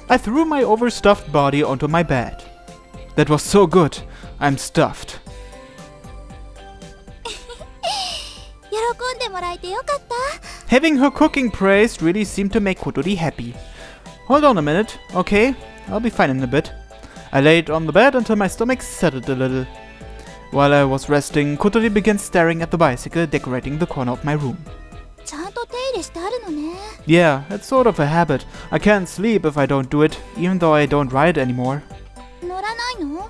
I threw my overstuffed body onto my bed. That was so good. I'm stuffed. 喜んでもらえてよかった。 Having her cooking praised really seemed to make Kotori happy. Hold on a minute, okay? I'll be fine in a bit. I laid on the bed until my stomach settled a little. While I was resting, Kotori began staring at the bicycle decorating the corner of my room. ちゃんと手入れしてあるのね。 Yeah, it's sort of a habit. I can't sleep if I don't do it, even though I don't ride anymore. 乗らないの？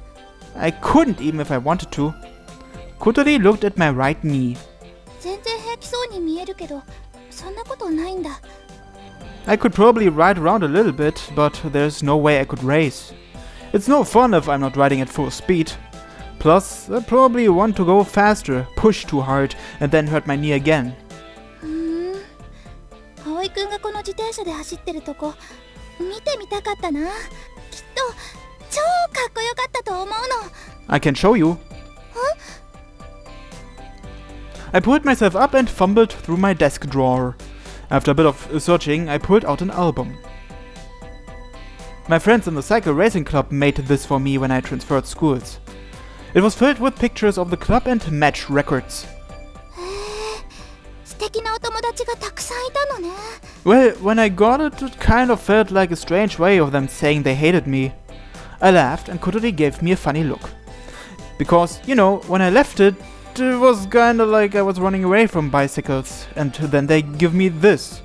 I couldn't even if I wanted to. Kotori looked at my right knee. 全然平気そうに見えるけど、そんなことないんだ。 I could probably ride around a little bit, but there's no way I could race. It's no fun if I'm not riding at full speed. Plus, I probably want to go faster, push too hard, and then hurt my knee again. 葵くんがこの自転車で走ってるとこ見てみたかったな。きっと超かっこよかったと思うの。 I can show you. I pulled myself up and fumbled through my desk drawer. After a bit of searching, I pulled out an album. My friends in the cycle racing club made this for me when I transferred schools. It was filled with pictures of the club and match records. 素敵なお友達がたくさんいたのね。 Well, when I got it, it kind of felt like a strange way of them saying they hated me. I laughed and Kotori gave me a funny look. Because, you know, when I left it, it was kinda like I was running away from bicycles, and then they give me this.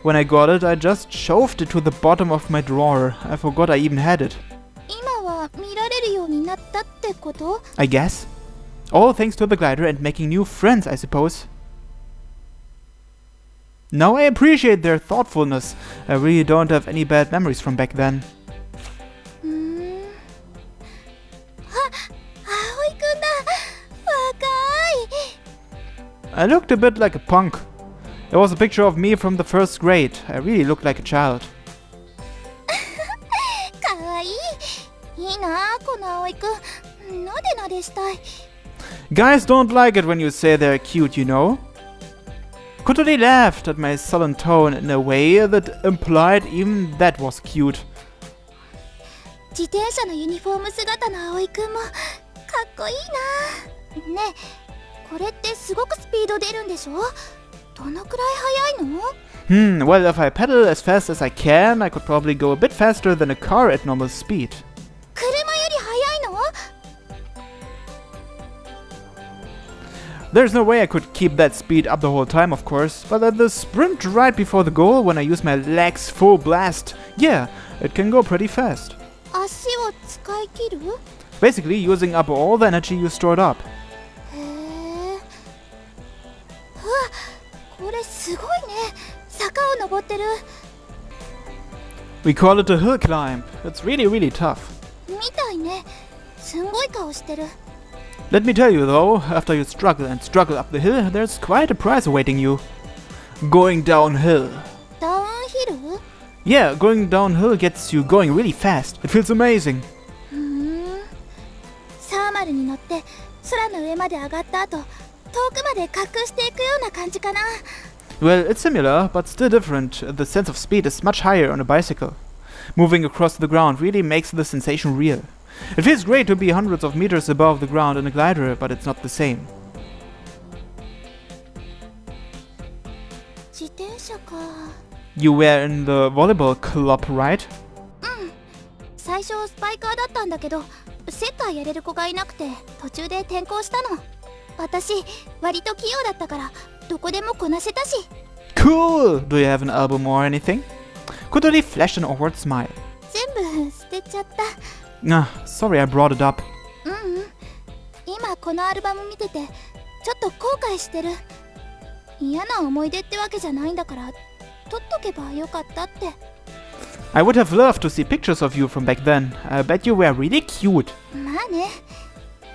When I got it, I just shoved it to the bottom of my drawer. I forgot I even had it. 今は見られるようになったってこと？ I guess. All thanks to the glider and making new friends, I suppose. Now I appreciate their thoughtfulness. I really don't have any bad memories from back then. 葵くんだ。若い。 I looked a bit like a punk. There was a picture of me from the first grade. I really looked like a child. かわいい。いいなこの葵くん。なでなでしたい。 Guys don't like it when you say they're cute, you know? Kotori laughed at my sullen tone in a way that implied even that was cute. 自転車のユニフォーム姿の葵くんもかっこいいな。ねえ、これってすごくスピード出るんでしょ？どのくらい速いの？ Well, if I pedal as fast as I can, I could probably go a bit faster than a car at normal speed. 車より速いの？ There's no way I could keep that speed up the whole time, of course, but at the sprint right before the goal, when I use my legs full blast, yeah, it can go pretty fast. 足を使い切る？ Basically, using up all the energy you stored up. へえ。うわ、これすごいね。坂を登ってる。 We call it a hill climb. It's really, really tough. みたいね。すんごい顔してる。 Let me tell you though, after you struggle and struggle up the hill, there's quite a prize awaiting you. Going downhill. ダウンヒル？ Yeah, going downhill gets you going really fast. It feels amazing. サーマルに乗って空の上まで上がった後、遠くまで滑空していくような感じかな。 Well, it's similar, but still different. The sense of speed is much higher on a bicycle. Moving across the ground really makes the sensation real. It feels great to be hundreds of meters above the ground in a glider, but it's not the same. 自転車か。 You were in the volleyball club, right? 最初スパイカーだったんだけど、セッターやれる子がいなくて途中で転校したの。私割と器用だったからどこでもこなせたし。 Cool! Do you have an album or anything? Kotori flashed an awkward smile. 全部捨てちゃった。 Sorry I brought it up. 今このアルバム見ててちょっと後悔してる。嫌な思い出ってわけじゃないんだから撮っとけばよかったって。 I would have loved to see pictures of you from back then. I bet you were really cute. まあね。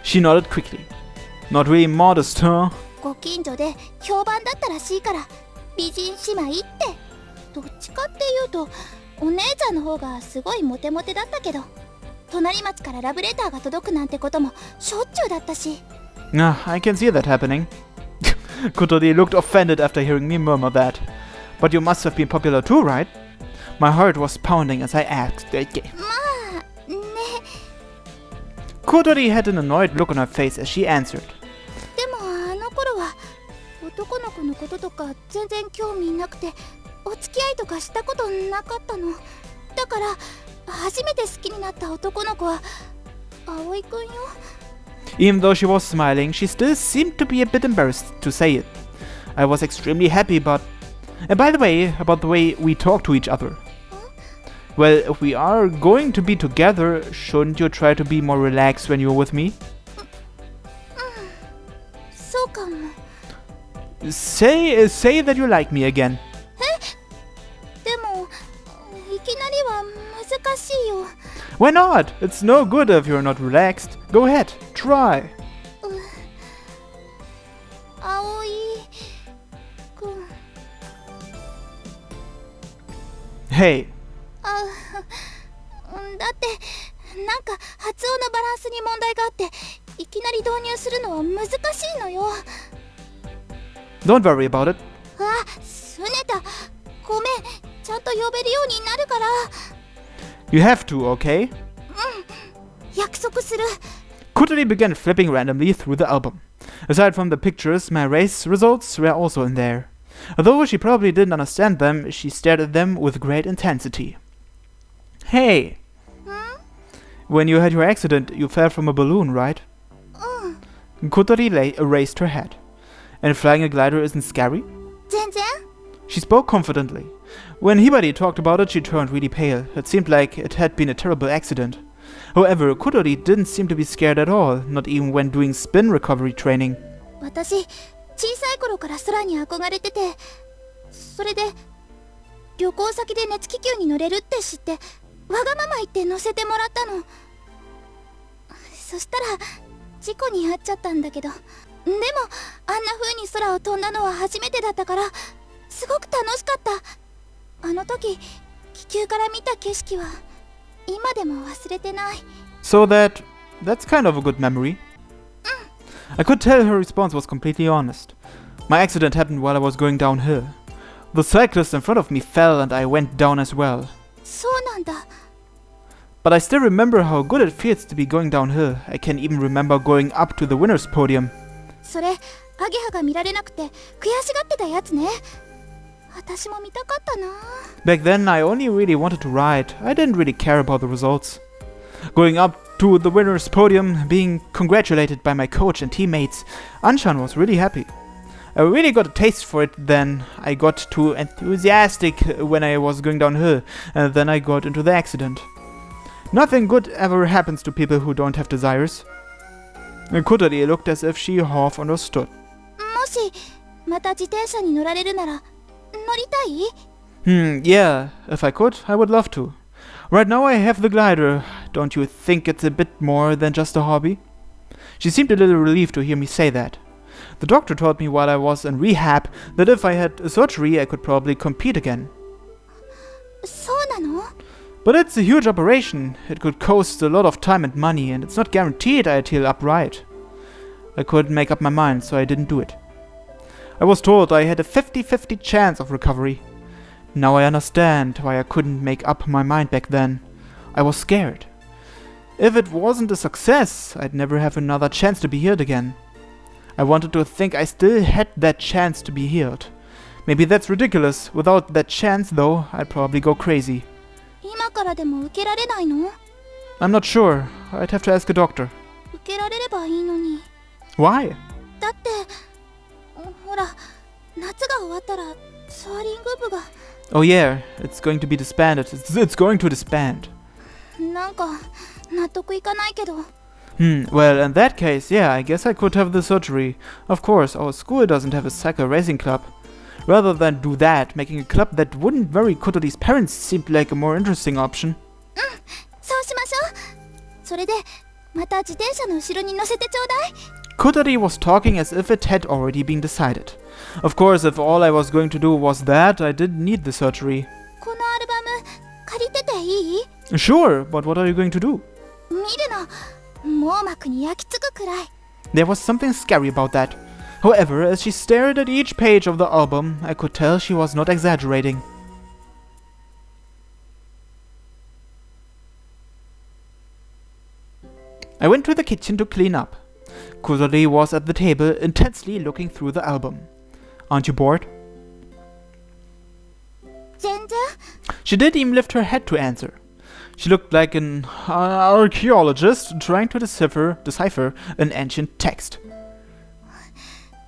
She nodded quickly. Not really modest, huh? ご近所で評判だったらしいから美人姉妹って。どっちかっていうとお姉ちゃんの方がすごいモテモテだったけど、隣町からラブレターが届くなんてこともしょっちゅうだったし。 I can see that happening. Kotori looked offended after hearing me murmur that. But you must have been popular too, right? My heart was pounding as I asked. まあね。 Kotori had an annoyed look on her face as she answered. でもあの頃は男の子のこととか全然興味なくて、お付き合いとかしたことなかったの。だから初めて好きになった男の子は葵くんよ。 Even though she was smiling, she still seemed to be a bit embarrassed to say it. I was extremely happy, but... And by the way, about the way we talk to each other. Well, if we are going to be together, shouldn't you try to be more relaxed when you're with me? そうかも。 Say that you like me again. でもいきなりは難しいよ。 Why not? It's no good if you're not relaxed. Go ahead, try. 葵くん。 Hey, だってなんか発音のバランスに問題があって、いきなり導入するのは難しいのよ。 don't worry about it. あ、すねた。ごめん、ちゃんと呼べるようになるから。 You have to, okay? 約束する。 Kotori began flipping randomly through the album. Aside from the pictures, my race results were also in there. Although she probably didn't understand them, she stared at them with great intensity. Hey! When you had your accident, you fell from a balloon, right? Kotori raised her head. And flying a glider isn't scary? 全然。 She spoke confidently. When Hibari talked about it, she turned really pale. It seemed like it had been a terrible accident. However, Kotori didn't seem to be scared at all, not even when doing spin recovery training. 私、小さい頃から空に憧れてて、それで旅行先で熱気球に乗れるって知って、わがまま言って乗せてもらったの。そしたら事故に遭っちゃったんだけど、でもあんな風に空を飛んだのは初めてだったから、すごく楽しかった。あの時気球から見た景色は今でも忘れてない。 So that's kind of a good memory. I could tell her response was completely honest. My accident happened while I was going downhill. The cyclist in front of me fell and I went down as well. そうなんだ。 But I still remember how good it feels to be going downhill. I can even remember going up to the winner's podium. それアゲハが見られなくて悔しがってたやつね。私も見たかったな。 Back then, I only really wanted to ride. I didn't really care about the results. Going up to the winner's podium, being congratulated by my coach and teammates, Anshan was really happy. I really got a taste for it then. I got too enthusiastic when I was going downhill, and then I got into the accident. Nothing good ever happens to people who don't have desires. Kotori looked as if she half understood. もしまた自転車に乗られるなら乗りたい？ Yeah, if I could, I would love to. Right now I have the glider. Don't you think it's a bit more than just a hobby? She seemed a little relieved to hear me say that. The doctor told me while I was in rehab that if I had a surgery I could probably compete again. そうなの？ But it's a huge operation. It could cost a lot of time and money, and it's not guaranteed I'd heal up right. I couldn't make up my mind, so I didn't do it. I was told I had a 50-50 chance of recovery. Now I understand why I couldn't make up my mind back then. I was scared. If it wasn't a success, I'd never have another chance to be healed again. I wanted to think I still had that chance to be healed. Maybe that's ridiculous. Without that chance, though, I'd probably go crazy. 今からでも受けられないの？ I'm not sure. I'd have to ask a doctor. 受けられればいいのに。 Why? だってほら、夏が終わったらソアリング部が。 Oh yeah, it's going to be disbanded. It's going to disband. なんか納得いかないけど。 Well, in that case, yeah, I guess I could have the surgery. Of course, our school doesn't have a cycle racing club. Rather than do that, making a club that wouldn't worry Kotori's parents seemed like a more interesting option. そうしましょう。それでまた自転車の後ろに乗せてちょうだい。 Kotori was talking as if it had already been decided. Of course, if all I was going to do was that, I didn't need the surgery. このアルバム借りてていい？ Sure, but what are you going to do? 見るの。網膜に焼き付くくらい。 There was something scary about that. However, as she stared at each page of the album, I could tell she was not exaggerating. I went to the kitchen to clean up. Kotori was at the table, intensely looking through the album. Aren't you bored? 全然 She didn't even lift her head to answer. She looked like an archaeologist trying to decipher an ancient text.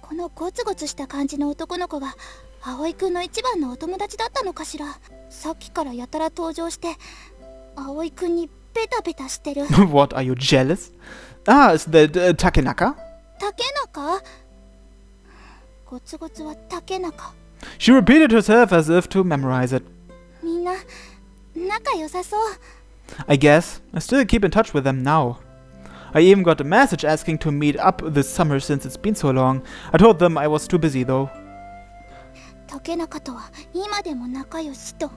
このゴツゴツした感じの男の子が葵くんの一番のお友達だったのかしら。さっきからやたら登場して葵くんにペタペタしてる。What, are you jealous? Ah, is that Takenaka? 竹中？ゴツゴツは竹中。 She repeated herself as if to memorize it. みんな仲良さそう。 I guess. I still keep in touch with them now. I even got a message asking to meet up this summer since it's been so long. I told them I was too busy though. 竹中とは今でも仲良しと。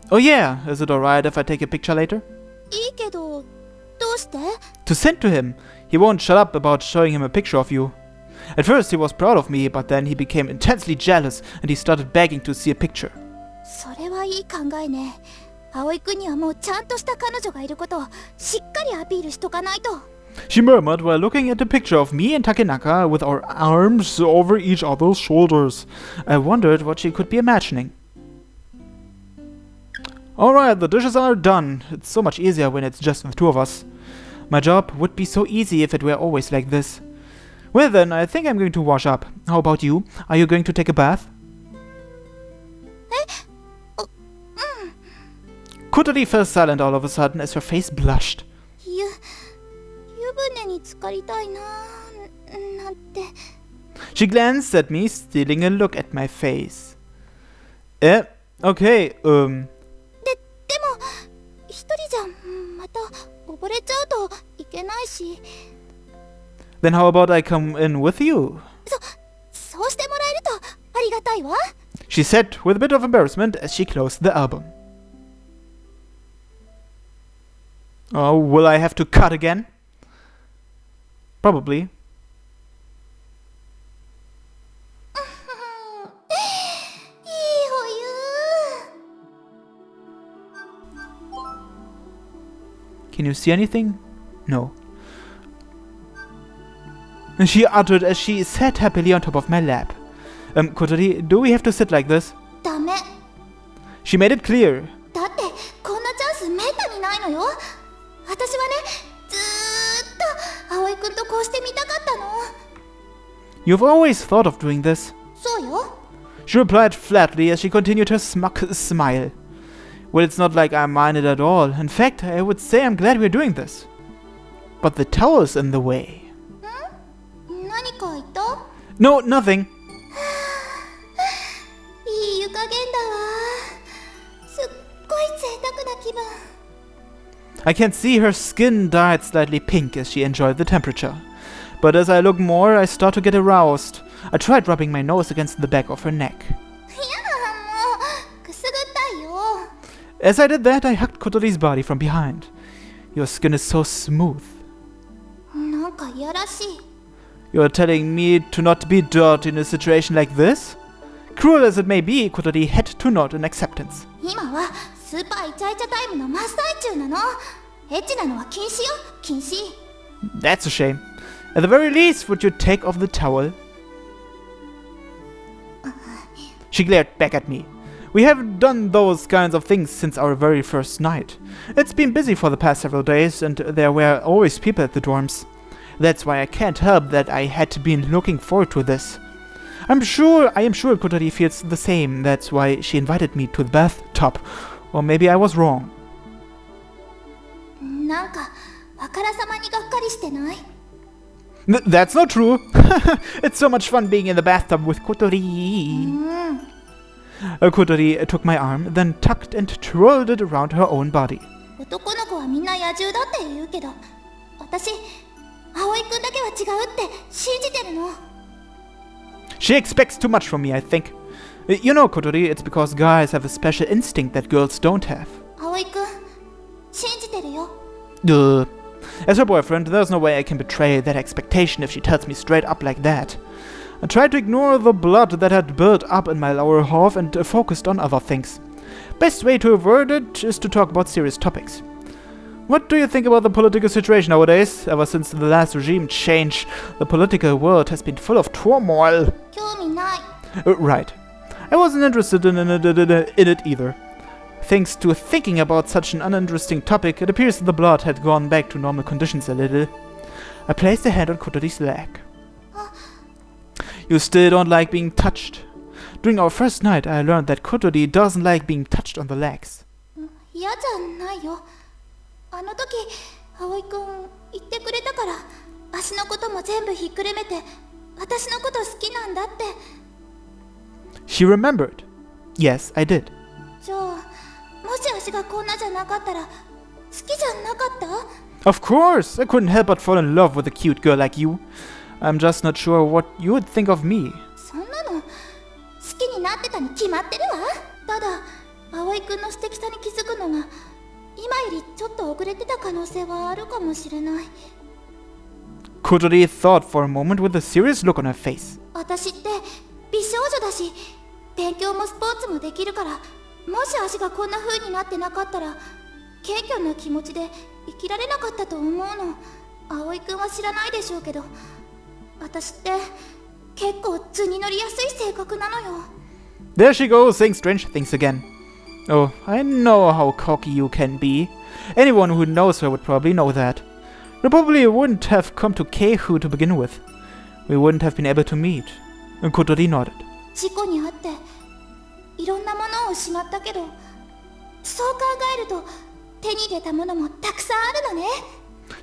Oh yeah, is it alright if I take a picture later? いいけど、どうして？ To send to him. He won't shut up about showing him a picture of you. At first he was proud of me, but then he became intensely jealous and he started begging to see a picture. それはいい考えね。葵くんにはもうちゃんとした彼女がいることをしっかりアピールしとかないと。 She murmured while looking at a picture of me and Takenaka with our arms over each other's shoulders. I wondered what she could be imagining. Alright, the dishes are done. It's so much easier when it's just the two of us. My job would be so easy if it were always like this. Well then, I think I'm going to wash up. How about you? Are you going to take a bath? Kotori fell silent all of a sudden as her face blushed. 湯船に浸かりたいななんて。 She glanced at me, stealing a look at my face. Okay, でも一人じゃまた溺れちゃうといけないし。 Then how about I come in with you? そうしてもらえるとありがたいわ。 She said with a bit of embarrassment as she closed the album. Oh, will I have to cut again? Probably. いいお湯。 Can you see anything? No. She uttered as she sat happily on top of my lap. Kotori, do we have to sit like this? ダメ。 She made it clear. だってこんなチャンスめったにないのよ。私はね、ずーっと葵くんとこうしてみたかったの。 You've always thought of doing this. そうよ。 She replied flatly as she continued her smug smile. Well, it's not like I mind it at all. In fact, I would say I'm glad we're doing this. But the tower's in the way. 何か言った？ No, nothing. いい湯加減だわ。すっごい贅沢な気分。 I can see her skin dyed slightly pink as she enjoyed the temperature. But as I look more, I start to get aroused. I tried rubbing my nose against the back of her neck. いやもうくすぐったいよ。 As I did that, I hugged Kotori's body from behind. Your skin is so smooth. なんかいやらしい。 You're telling me to not be dirty in a situation like this? Cruel as it may be, Kotori had to nod in acceptance. 今はスーパーイチャイチャタイムの真っ最中なの。エッチなのは禁止よ、禁止。 That's a shame. At the very least, would you take off the towel? She glared back at me. We haven't done those kinds of things since our very first night. It's been busy for the past several days, and there were always people at the dorms. That's why I can't help that I had been looking forward to this. I am sure Kotori feels the same. That's why she invited me to the bathtub. Or maybe I was wrong. なんかあからさまにがっかりしてない？ That's not true. It's so much fun being in the bathtub with Kotori. Kotori took my arm, then tucked and twirled it around her own body. 男の子はみんな野獣だって言うけど、私葵くんだけは違うって信じてるの。 She expects too much from me, I think. You know, Kotori, it's because guys have a special instinct that girls don't have. 葵くん信じてるよ。 As her boyfriend, there's no way I can betray that expectation if she tells me straight up like that. I tried to ignore the blood that had built up in my lower half and focused on other things. Best way to avoid it is to talk about serious topics. What do you think about the political situation nowadays? Ever since the last regime change, the political world has been full of turmoil. 興味ない。 Right. I wasn't interested in it either. Thanks to thinking about such an uninteresting topic, it appears the blood had gone back to normal conditions a little. I placed a hand on Kotori's leg. You still don't like being touched? During our first night, I learned that Kotori doesn't like being touched on the legs. 嫌じゃないよ。あの時、葵くん言ってくれたから、足のことも全部ひっくるめて、私のこと好きなんだって。She remembered. Yes, I did. じゃあ、もし足がこんなじゃなかったら、好きじゃなかった？ Of course! I couldn't help but fall in love with a cute girl like you. I'm just not sure what you would think of me. そんなの、好きになってたに決まってるわ。ただ、葵くんの素敵さに気づくのが、今よりちょっと遅れてた可能性はあるかもしれない。Kotori thought for a moment with a serious look on her face. 私って美少女だし、勉強もスポーツもできるから、もし足がこんな風になってなかったら、謙虚な気持ちで生きられなかったと思うの。葵くんは知らないでしょうけど、私って結構図に乗りやすい性格なのよ。 There she goes, saying strange things again. Oh, I know how cocky you can be. Anyone who knows her would probably know that. We probably wouldn't have come to Keihu to begin with. We wouldn't have been able to meet. Kotori nodded. 事故にあっていろんなものを失ったけど、そう考えると手に入れたものもたくさんあるのね。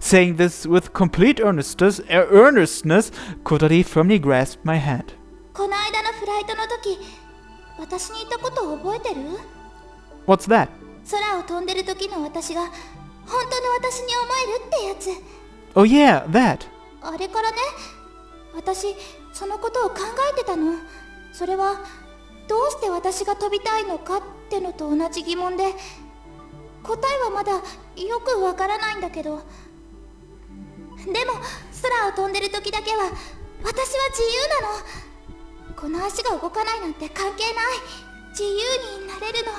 Saying this with complete earnestness, Kotori firmly grasped my hand. この間のフライトの時、私に言ったことを覚えてる？ What's that? 空を飛んでる時の私が本当の私に思えるってやつ。 Oh yeah, that. あれからね、私そのことを考えてたの。それはどうして私が飛びたいのかってのと同じ疑問で、答えはまだよくわからないんだけど、でも空を飛んでる時だけは私は自由なの。この足が動かないなんて関係ない。自由になれるの。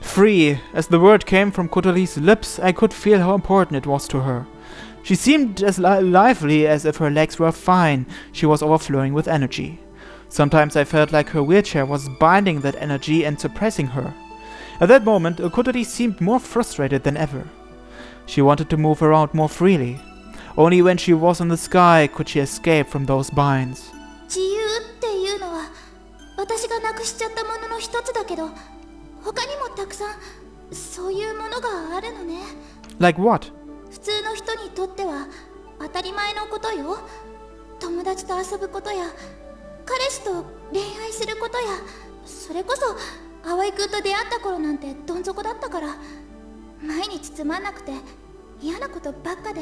Free. As the word came from Kotori's lips, I could feel how important it was to her. She seemed as lively as if her legs were fine. She was overflowing with energy. Sometimes I felt like her wheelchair was binding that energy and suppressing her. At that moment, Kotori seemed more frustrated than ever. She wanted to move around more freely. Only when she was in the sky could she escape from those binds. 自由っていうのは私がなくしちゃったものの一つだけど、他にもたくさんそういうものがあるのね。 Like what? 普通の人にとっては当たり前のことよ。友達と遊ぶことや彼氏と恋愛することや、それこそ葵くんと出会った頃なんてどん底だったから、毎日つまんなくて嫌なことばっかで、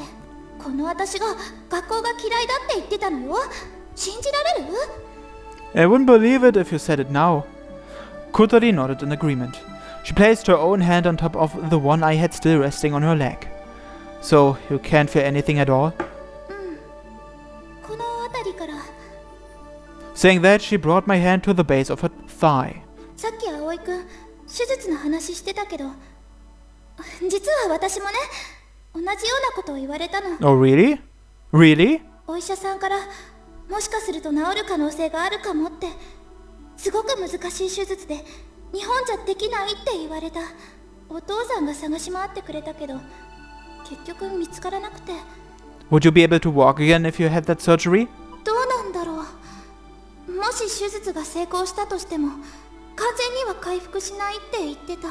この私が学校が嫌いだって言ってたのよ。信じられる？ I wouldn't believe it if you said it now. Kotori nodded in agreement. She placed her own hand on top of the one I had still resting on her leg. So, you can't feel anything at all? この辺りから。 Saying that, she brought my hand to the base of her thigh. さっき葵くん手術の話してたけど、実は私もね、同じようなことを言われたの。 Oh, really? Really? お医者さんからもしかすると治る可能性があるかもって。すごく難しい手術で日本じゃできないって言われた。お父さんが探し回ってくれたけど結局見つからなくて。 Would you be able to walk again if you had that surgery? どうなんだろう。もし手術が成功したとしても完全には回復しないって言ってた。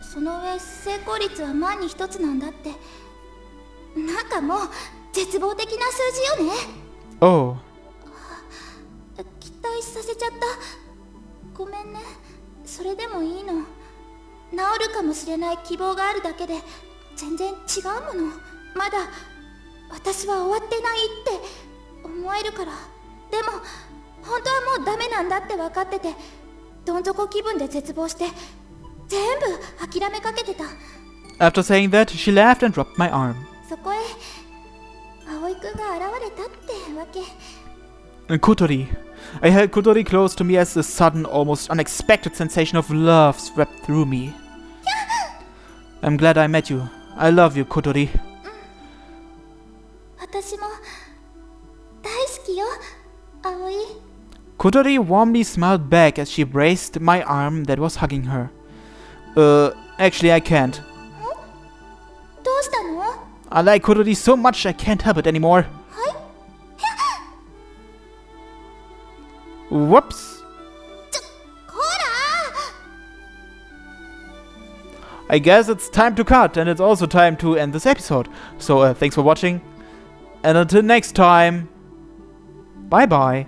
その上成功率は万に一つなんだって。なんかもう絶望的な数字よね。 Oh. 期待させちゃった。ごめんね。それでもいいの。治るかもしれない希望があるだけで全然違うもの。まだ私は終わってないって思えるから。でも本当はもうダメなんだって分かってて、どん底気分で絶望して全部諦めかけてた。 After saying that, she laughed and dropped my arm. そこへ葵くんが現れたってわけ。 Kotori. I held Kotori close to me as a sudden, almost unexpected sensation of love swept through me. I'm glad I met you. I love you, Kotori. 私も大好きよ、葵。 Kotori warmly smiled back as she braced my arm that was hugging her. Actually I can't. どうしたの？ I like Kotori so much I can't help it anymore. はい。 Whoops. こら！ I guess it's time to cut, and it's also time to end this episode. So thanks for watching, and until next time, bye bye.